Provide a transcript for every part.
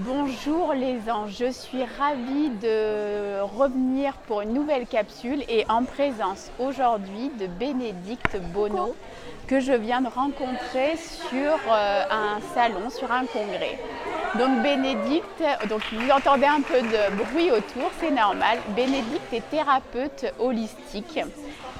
Bonjour les anges, je suis ravie de revenir pour une nouvelle capsule et en présence aujourd'hui de Bénédicte Coucou. Bonneau que je viens de rencontrer sur un salon, sur un congrès. Donc Bénédicte, donc vous entendez un peu de bruit autour, c'est normal. Bénédicte est thérapeute holistique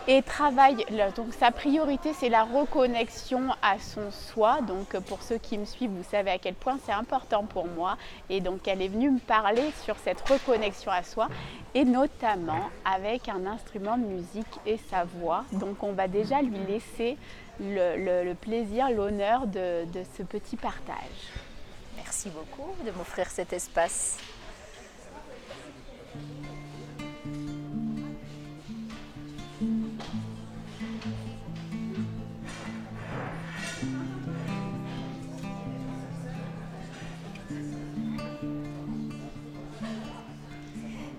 et travaille, donc sa priorité c'est la reconnexion à son soi. Donc pour ceux qui me suivent, vous savez à quel point c'est important pour moi. Et donc elle est venue me parler sur cette reconnexion à soi et notamment avec un instrument de musique et sa voix. Donc on va déjà lui laisser le plaisir, l'honneur de ce petit partage. Merci beaucoup de m'offrir cet espace.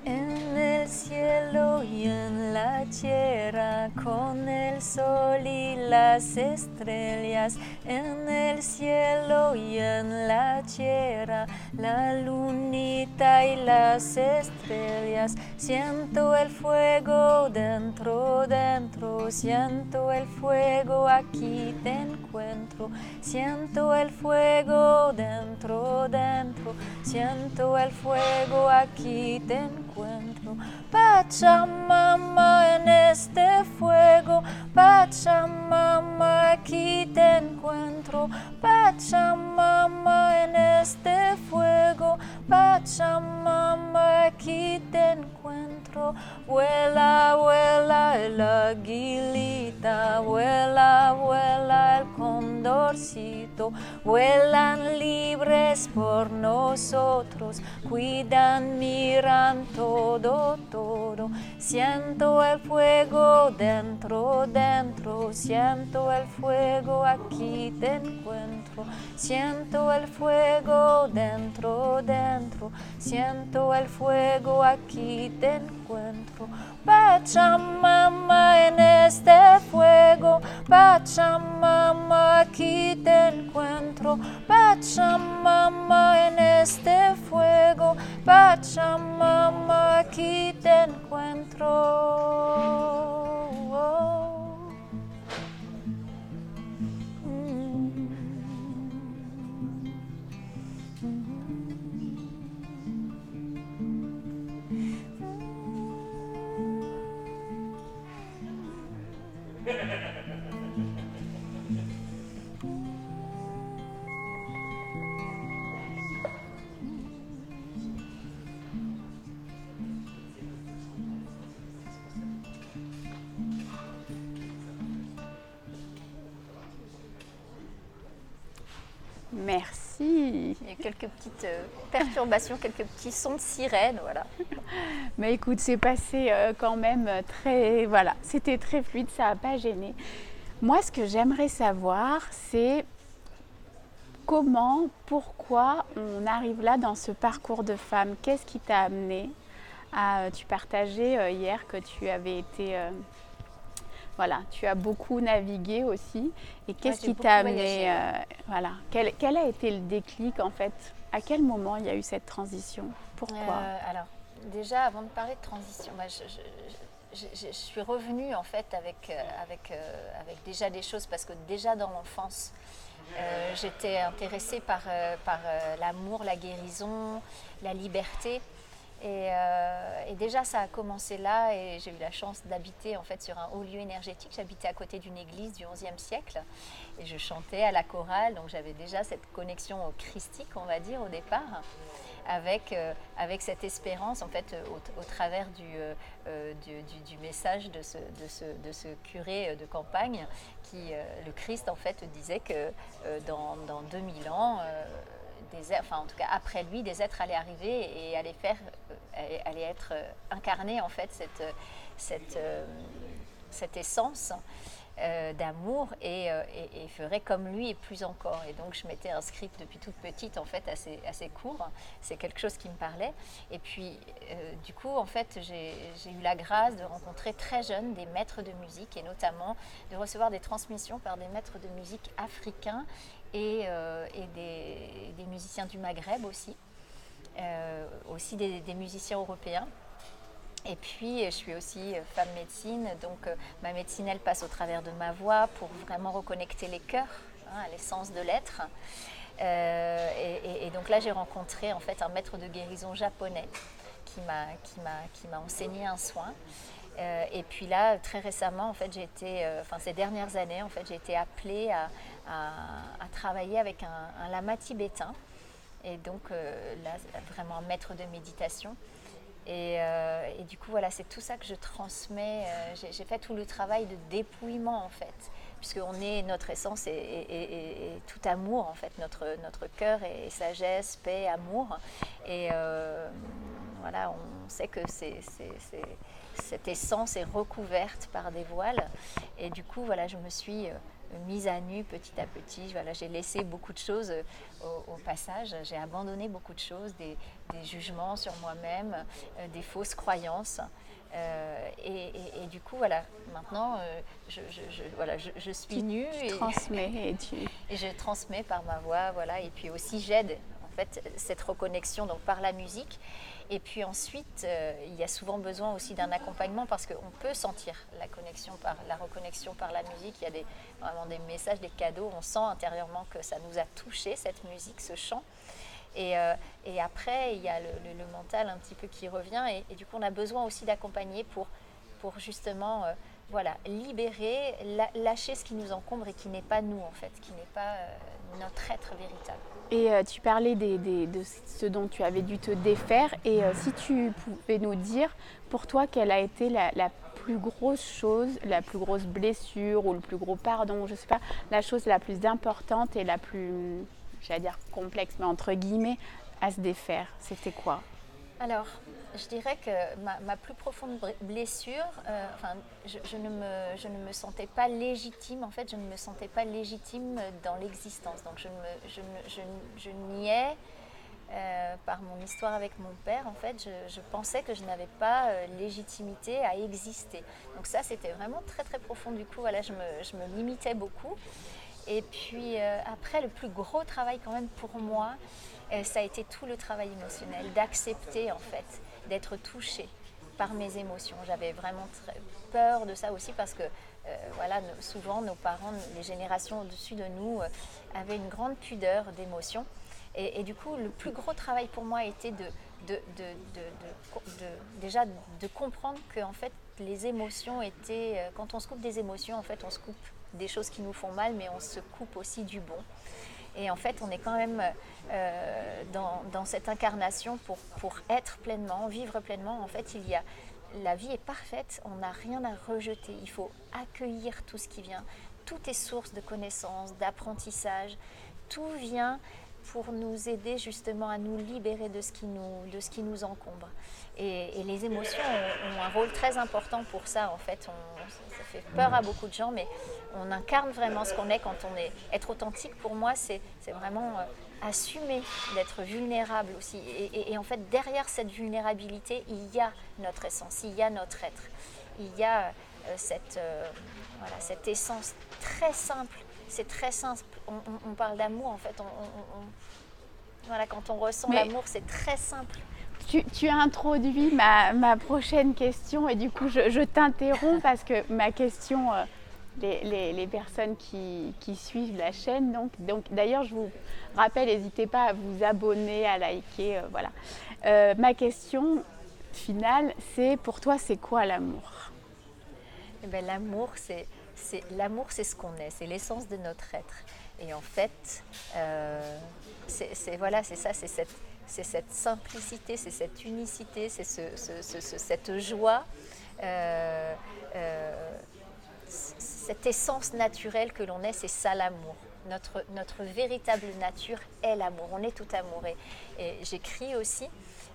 En el cielo y en la tierra, con el sol y las estrellas, en el cielo y en la tierra, la lunita y las estrellas, siento el fuego dentro, dentro, siento el fuego, aquí te encuentro, siento el fuego dentro, dentro, siento el fuego, aquí te encuentro. Pachamama, en este fuego, Pachamama, aquí te encuentro. Pachamama, en este fuego, Pachamama, aquí te encuentro. Vuela, vuela el aguilita, vuela, vuela el condorcito, vuelan libres por nosotros, cuidan, miran todo, todo. Siento el fuego dentro, dentro, siento el fuego, aquí te encuentro. Siento el fuego dentro, dentro, siento el fuego, aquí te encuentro. Pachamama, en este fuego, Pachamama, aquí te encuentro. Pachamama, en este fuego, Pachamama, aquí te encuentro. Merci. Il y a quelques petites perturbations, quelques petits sons de sirène, voilà. Mais écoute, c'est passé quand même très... Voilà, c'était très fluide, ça n'a pas gêné. Moi, ce que j'aimerais savoir, c'est comment, pourquoi on arrive là dans ce parcours de femme. Qu'est-ce qui t'a amené à... Tu partageais hier que tu avais été... voilà, tu as beaucoup navigué aussi. Et qu'est-ce qui t'a amené voilà, quel a été le déclic en fait? À quel moment il y a eu cette transition? Pourquoi? Alors, déjà, avant de parler de transition, je suis revenue en fait avec déjà des choses, parce que déjà dans l'enfance, j'étais intéressée par l'amour, la guérison, la liberté. Et déjà ça a commencé là, et j'ai eu la chance d'habiter en fait sur un haut lieu énergétique. J'habitais à côté d'une église du XIe siècle et je chantais à la chorale, donc j'avais déjà cette connexion au christique, on va dire, au départ, avec cette espérance en fait au travers du message de ce curé de campagne qui, le Christ en fait, disait que dans 2000 ans, en tout cas après lui, des êtres allaient arriver et allaient être incarnés en fait cette essence d'amour et ferait comme lui et plus encore. Et donc je m'étais inscrite depuis toute petite en fait à ces cours. C'est quelque chose qui me parlait. Et puis du coup en fait j'ai eu la grâce de rencontrer très jeune des maîtres de musique, et notamment de recevoir des transmissions par des maîtres de musique africains et des musiciens du Maghreb aussi. aussi des musiciens européens. Et puis, je suis aussi femme médecine, donc ma médecine, elle passe au travers de ma voix pour vraiment reconnecter les cœurs, à l'essence de l'être. Et donc là, j'ai rencontré en fait un maître de guérison japonais qui m'a enseigné un soin. Et puis là, très récemment, en fait, ces dernières années, en fait, j'ai été appelée à travailler avec un lama tibétain. Et donc là, vraiment un maître de méditation. Et du coup, voilà, c'est tout ça que je transmets. J'ai fait tout le travail de dépouillement, en fait, puisque notre essence est tout amour, en fait. Notre cœur est sagesse, paix, amour. Et voilà, on sait que cette essence est recouverte par des voiles. Et du coup, voilà, je me suis mise à nu petit à petit. Voilà, j'ai laissé beaucoup de choses au passage. J'ai abandonné beaucoup de choses, des jugements sur moi-même, des fausses croyances. Et du coup, voilà, maintenant, je suis nue. Tu transmets et je transmets par ma voix, voilà. Et puis aussi, j'aide en fait cette reconnexion donc par la musique. Et puis ensuite, il y a souvent besoin aussi d'un accompagnement parce qu'on peut sentir la reconnexion par la musique. Il y a vraiment des messages, des cadeaux. On sent intérieurement que ça nous a touché, cette musique, ce chant. Et après, il y a le mental un petit peu qui revient. Et du coup, on a besoin aussi d'accompagner pour justement libérer, lâcher ce qui nous encombre et qui n'est pas nous, en fait, qui n'est pas notre être véritable. Et tu parlais de ce dont tu avais dû te défaire. Et si tu pouvais nous dire, pour toi, quelle a été la plus grosse chose, la plus grosse blessure ou le plus gros pardon, je ne sais pas, la chose la plus importante et la plus, j'allais dire complexe, mais entre guillemets, à se défaire, c'était quoi? Alors, je dirais que ma plus profonde blessure, je ne me sentais pas légitime, en fait, je ne me sentais pas légitime dans l'existence. Donc, je niais, par mon histoire avec mon père, en fait, je pensais que je n'avais pas légitimité à exister. Donc ça, c'était vraiment très, très profond. Du coup, voilà, je me limitais beaucoup. Et puis après, le plus gros travail quand même pour moi, ça a été tout le travail émotionnel, d'accepter en fait, d'être touchée par mes émotions. J'avais vraiment peur de ça aussi parce que souvent nos parents, les générations au-dessus de nous, avaient une grande pudeur d'émotions. Et du coup, le plus gros travail pour moi était déjà de comprendre que en fait, les émotions étaient, quand on se coupe des émotions, en fait, on se coupe des choses qui nous font mal, mais on se coupe aussi du bon. Et en fait, on est quand même dans cette incarnation pour être pleinement, vivre pleinement. En fait, la vie est parfaite, on n'a rien à rejeter. Il faut accueillir tout ce qui vient. Tout est source de connaissances, d'apprentissage. Tout vient pour nous aider justement à nous libérer de ce qui nous encombre. Et les émotions ont un rôle très important pour ça, en fait. Ça fait peur à beaucoup de gens, mais on incarne vraiment ce qu'on est quand on est. Être authentique, pour moi, c'est vraiment assumer d'être vulnérable aussi. Et en fait, derrière cette vulnérabilité, il y a notre essence, il y a notre être. Il y a cette essence très simple. C'est très simple. On parle d'amour, en fait. Quand on ressent l'amour, c'est très simple. Tu as introduit ma prochaine question et du coup, je t'interromps parce que ma question, les personnes qui suivent la chaîne, donc d'ailleurs, je vous rappelle, n'hésitez pas à vous abonner, à liker, voilà. Ma question finale, c'est pour toi, c'est quoi l'amour? Eh bien, l'amour, c'est ce qu'on est, c'est l'essence de notre être. Et en fait, c'est cette simplicité, c'est cette unicité, c'est cette joie, cette essence naturelle que l'on est, c'est ça l'amour. Notre véritable nature est l'amour, on est tout amour. Et j'écris aussi,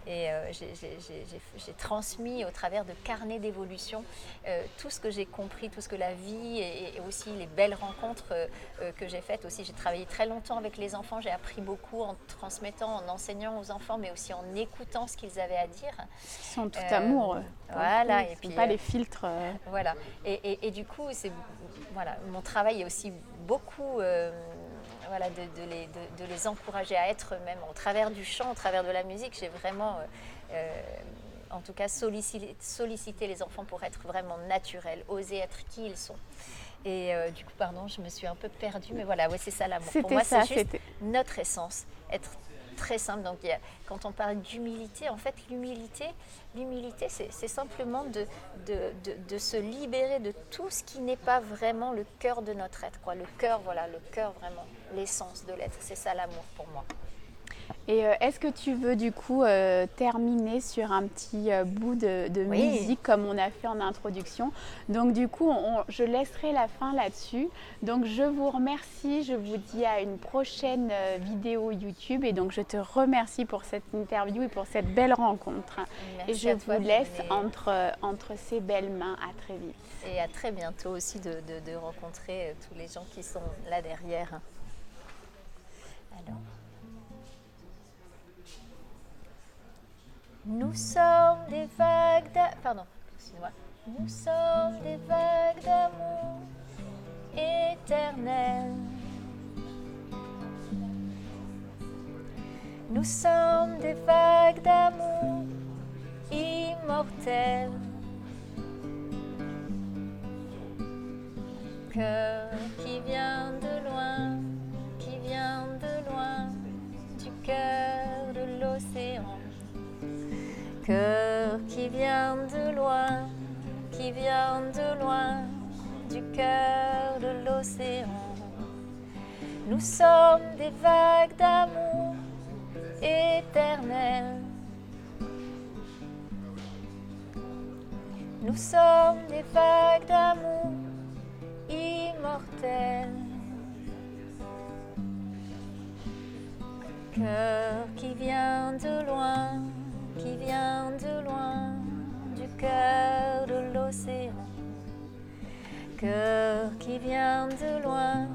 et j'ai transmis au travers de carnets d'évolution tout ce que j'ai compris, tout ce que la vie et aussi les belles rencontres que j'ai faites aussi. J'ai travaillé très longtemps avec les enfants, j'ai appris beaucoup en transmettant, en enseignant aux enfants, mais aussi en écoutant ce qu'ils avaient à dire. Ils sont tout amour. Voilà. Et puis pas les filtres. Voilà. Et du coup, mon travail est aussi beaucoup voilà, de les encourager à être eux-mêmes au travers du chant, au travers de la musique. J'ai vraiment, en tout cas, sollicité les enfants pour être vraiment naturels, oser être qui ils sont. Et du coup, pardon, je me suis un peu perdue, mais voilà, ouais, c'est ça l'amour. Pour moi, c'est juste notre essence, être très simple. Donc, quand on parle d'humilité, en fait, l'humilité, c'est simplement de se libérer de tout ce qui n'est pas vraiment le cœur de notre être, quoi. Le cœur, voilà, le cœur vraiment, l'essence de l'être. C'est ça l'amour pour moi. Et est-ce que tu veux du coup terminer sur un petit bout de Oui. musique comme on a fait en introduction? Donc du coup, je laisserai la fin là-dessus. Donc je vous remercie, je vous dis à une prochaine vidéo YouTube et donc je te remercie pour cette interview et pour cette belle rencontre. Merci et je à toi, vous laisse entre ces belles mains. À très vite. Et à très bientôt aussi de rencontrer tous les gens qui sont là derrière. Alors. Nous sommes des vagues d'amour. Pardon, excusez-moi. Nous sommes des vagues d'amour éternelles. Nous sommes des vagues d'amour immortelles. Cœur qui vient de loin, du cœur de l'océan. Cœur qui vient de loin, du cœur de l'océan. Nous sommes des vagues d'amour éternelles. Nous sommes des vagues d'amour immortelles. Cœur qui vient de loin, du cœur de l'océan. Cœur qui vient de loin,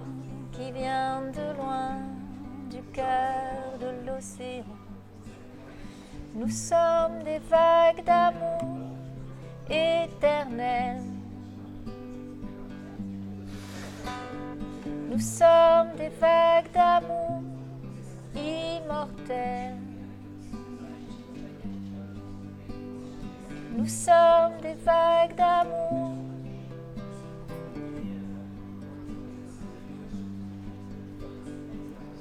du cœur de l'océan. Nous sommes des vagues d'amour éternelles. Nous sommes des vagues d'amour immortelles. Nous sommes des vagues d'amour.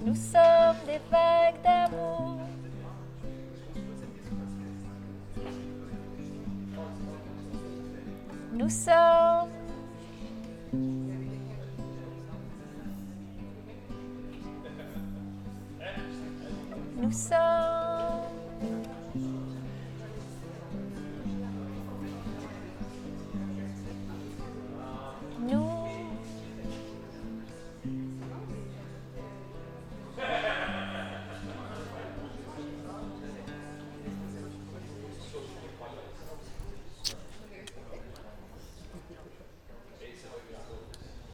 Nous sommes des vagues d'amour. Nous sommes. Nous sommes.